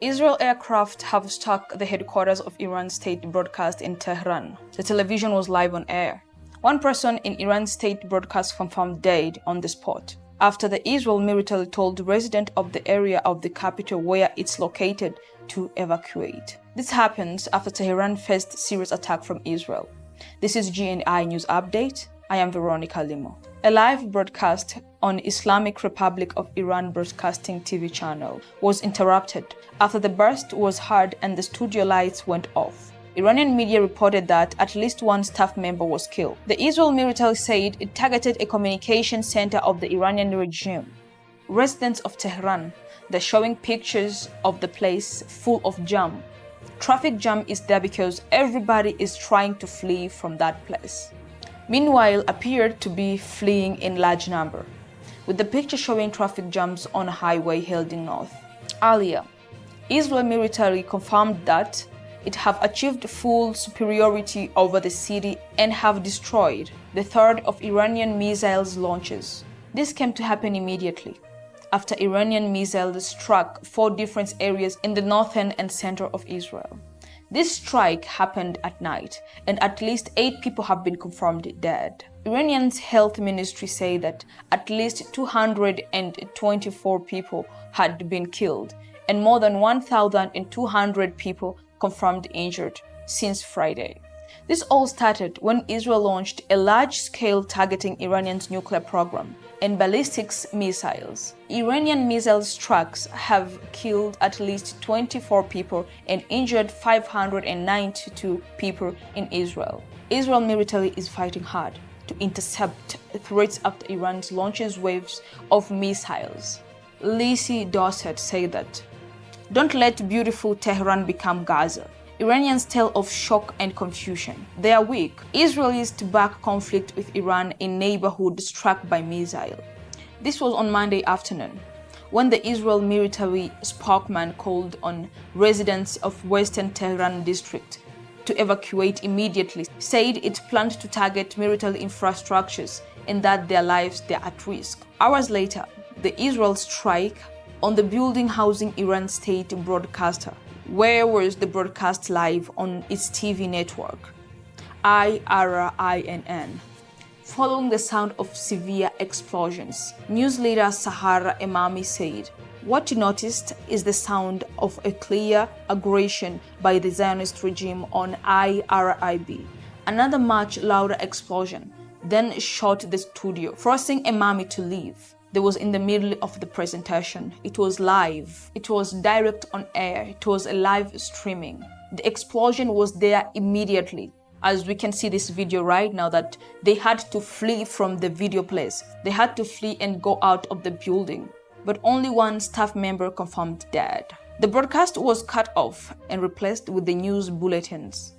Israel aircraft have struck the headquarters of Iran's state broadcast in Tehran. The television was live on air. One person in Iran's state broadcast confirmed dead on the spot after the Israel military told residents of the area of the capital where it's located to evacuate. This happens after Tehran faced serious attack from Israel. This is GNI News Update. I am Veronica Limo. A live broadcast on Islamic Republic of Iran Broadcasting TV channel was interrupted after the burst was heard and the studio lights went off. Iranian media reported that at least one staff member was killed. The Israel military said it targeted a communication center of the Iranian regime. Residents of Tehran, they're showing pictures of the place full of jam. Traffic jam is there because everybody is trying to flee from that place. Meanwhile, appeared to be fleeing in large number, with the picture showing traffic jams on a highway heading north. Earlier, Israel military confirmed that it have achieved full superiority over the city and have destroyed the third of Iranian missiles launches. This came to happen immediately after Iranian missiles struck 4 different areas in the northern and center of Israel. This strike happened at night, and at least 8 people have been confirmed dead. Iranian's health ministry say that at least 224 people had been killed, and more than 1,200 people confirmed injured since Friday. This all started when Israel launched a large-scale targeting Iranian's nuclear program and ballistics missiles. Iranian missile strikes have killed at least 24 people and injured 592 people in Israel. Israel military is fighting hard to intercept threats after Iran launches waves of missiles. Lisi Dorset said that, "Don't let beautiful Tehran become Gaza." Iranians tell of shock and confusion. They are weak. Israelis to back conflict with Iran in neighborhood struck by missile. This was on Monday afternoon, when the Israel military spokesman called on residents of Western Tehran district to evacuate immediately, said it planned to target military infrastructures and that their lives are at risk. Hours later, the Israel strike on the building housing Iran state broadcaster, where was the broadcast live on its TV network, IRINN. Following the sound of severe explosions, news leader Sahar Emami said, "What you noticed is the sound of a clear aggression by the Zionist regime on IRIB. Another much louder explosion then shot the studio, forcing Emami to leave. They was in the middle of the presentation. It was live. It was direct on air. It was a live streaming. The explosion was there immediately. As we can see this video right now that they had to flee from the video place. They had to flee and go out of the building. But only one staff member confirmed dead." The broadcast was cut off and replaced with the news bulletins.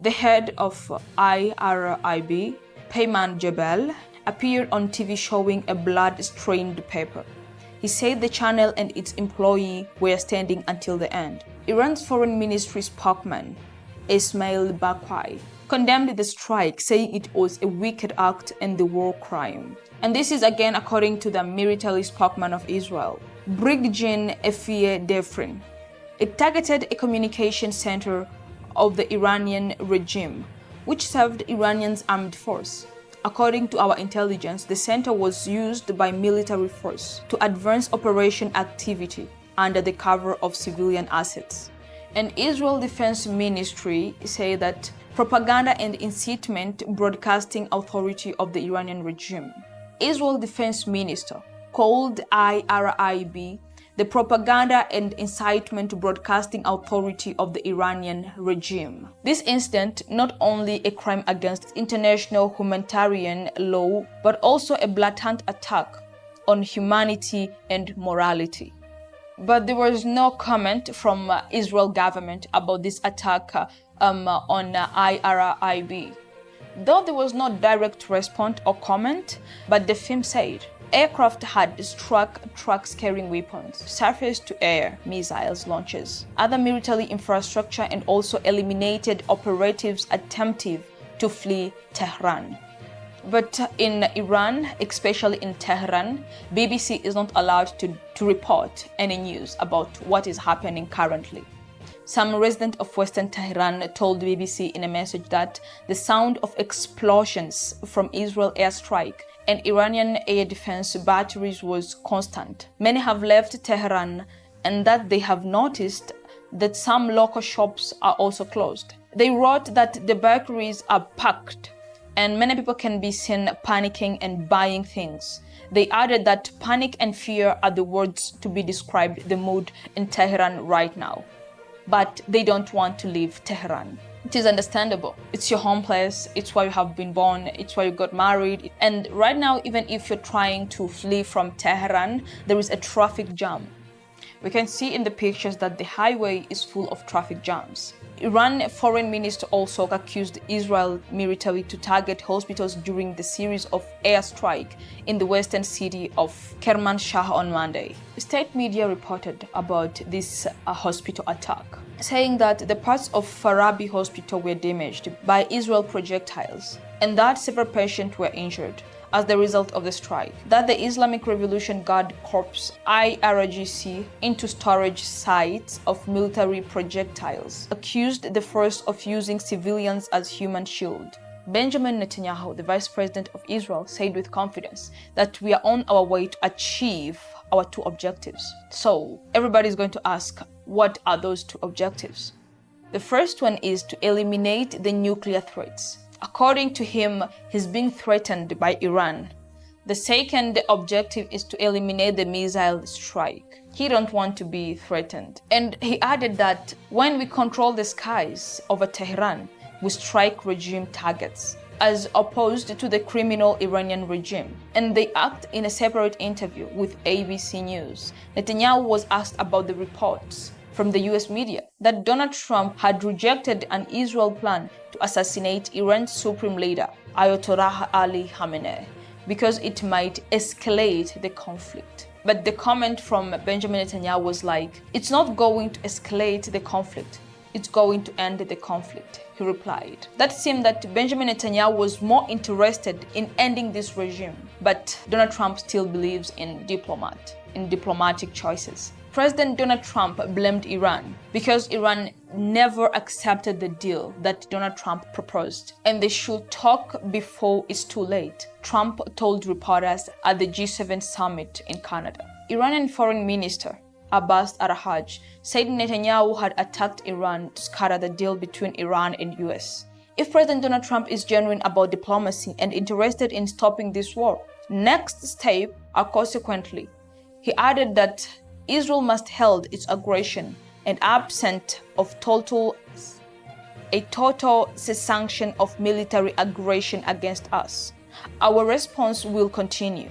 The head of IRIB, Peyman Jebel, appeared on TV showing a blood-stained paper. He said the channel and its employee were standing until the end. Iran's foreign ministry spokesman, Ismail Baqai, condemned the strike, saying it was a wicked act and the war crime. And this is again according to the military spokesman of Israel, Brigadier Efie Defrin. It targeted a communication center of the Iranian regime, which served Iranian's armed force. According to our intelligence, the center was used by military force to advance operation activity under the cover of civilian assets. And Israel Defense Ministry say that propaganda and incitement broadcasting authority of the Iranian regime. Israel Defense Minister called IRIB the propaganda and incitement broadcasting authority of the Iranian regime. This incident not only a crime against international humanitarian law, but also a blatant attack on humanity and morality. But there was no comment from Israel government about this attack on IRIB. Though there was no direct response or comment, but the film said, aircraft had struck trucks carrying weapons, surface-to-air missiles launches, other military infrastructure, and also eliminated operatives attempting to flee Tehran. But in Iran, especially in Tehran, BBC is not allowed to report any news about what is happening currently. Some resident of Western Tehran told BBC in a message that the sound of explosions from Israel airstrike and Iranian air defense batteries was constant. Many have left Tehran and that they have noticed that some local shops are also closed. They wrote that the bakeries are packed and many people can be seen panicking and buying things. They added that panic and fear are the words to be described the mood in Tehran right now. But they don't want to leave Tehran. It is understandable. It's your home place, it's where you have been born, it's where you got married. And right now, even if you're trying to flee from Tehran, there is a traffic jam. We can see in the pictures that the highway is full of traffic jams. Iran foreign minister also accused Israel military to target hospitals during the series of airstrike in the western city of Kermanshah on Monday. State media reported about this hospital attack, saying that the parts of Farabi hospital were damaged by Israel projectiles and that several patients were injured as the result of the strike, that the Islamic Revolution Guard Corps IRGC into storage sites of military projectiles, accused the first of using civilians as human shield. Benjamin Netanyahu, the vice president of Israel, said with confidence that we are on our way to achieve our two objectives. So everybody's going to ask, what are those two objectives? The first one is to eliminate the nuclear threats. According to him, he's being threatened by Iran. The second objective is to eliminate the missile strike. He don't want to be threatened. And he added that when we control the skies over Tehran, we strike regime targets, as opposed to the criminal Iranian regime. And they act in a separate interview with ABC News. Netanyahu was asked about the reports from the US media that Donald Trump had rejected an Israel plan to assassinate Iran's supreme leader, Ayatollah Ali Khamenei, because it might escalate the conflict. But the comment from Benjamin Netanyahu was like, it's not going to escalate the conflict, it's going to end the conflict, he replied. That seemed that Benjamin Netanyahu was more interested in ending this regime, but Donald Trump still believes in diplomatic choices. President Donald Trump blamed Iran because Iran never accepted the deal that Donald Trump proposed, and they should talk before it's too late, Trump told reporters at the G7 summit in Canada. Iranian Foreign Minister Abbas Arahaj said Netanyahu had attacked Iran to scatter the deal between Iran and US. If President Donald Trump is genuine about diplomacy and interested in stopping this war, next step are consequently. He added that Israel must halt its aggression and absent of a total cessation of military aggression against us. Our response will continue.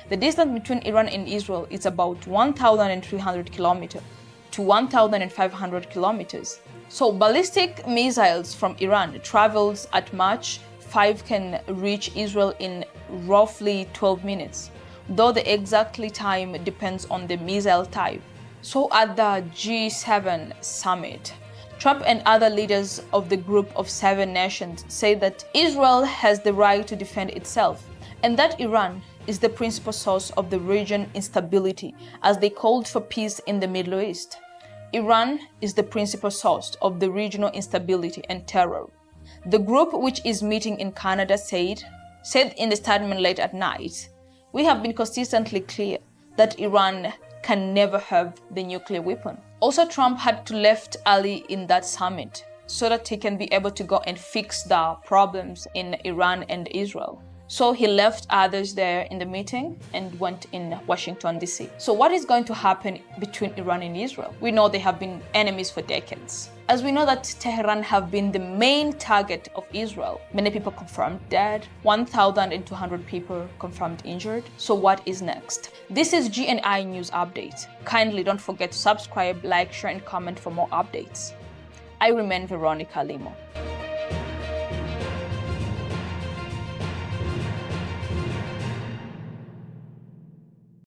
The distance between Iran and Israel is about 1,300 kilometers to 1,500 kilometers. So ballistic missiles from Iran travels at Mach 5 can reach Israel in roughly 12 minutes. Though the exact time depends on the missile type. So at the G7 summit, Trump and other leaders of the group of 7 nations say that Israel has the right to defend itself and that Iran is the principal source of the region instability as they called for peace in the Middle East. Iran is the principal source of the regional instability and terror. The group, which is meeting in Canada, said in the statement late at night, we have been consistently clear that Iran can never have the nuclear weapon. Also, Trump had to left early in that summit so that he can be able to go and fix the problems in Iran and Israel. So he left others there in the meeting and went in Washington, D.C. So what is going to happen between Iran and Israel? We know they have been enemies for decades. As we know that Tehran have been the main target of Israel. Many people confirmed dead, 1,200 people confirmed injured. So what is next? This is GNI News Update. Kindly don't forget to subscribe, like, share, and comment for more updates. I remain Veronica Limo.